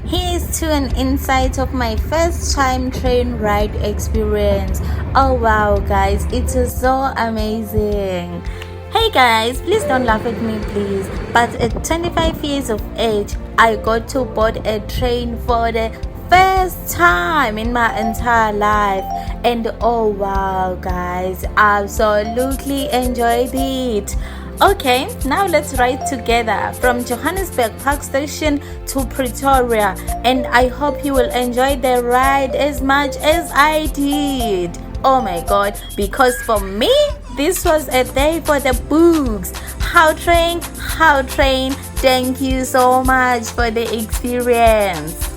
Here's to an insight of my first time train ride experience. Oh wow, guys, it was so amazing. Hey guys, please don't laugh at me, please. But at 25 years of age, I got to board a train for the first time in my entire life. And oh wow, guys, absolutely enjoyed it. Okay, now let's ride together from Johannesburg Park Station to Pretoria, and I hope you will enjoy the ride as much as I did. Oh my god, because for me, this was a day for the books. Gautrain, thank you so much for the experience.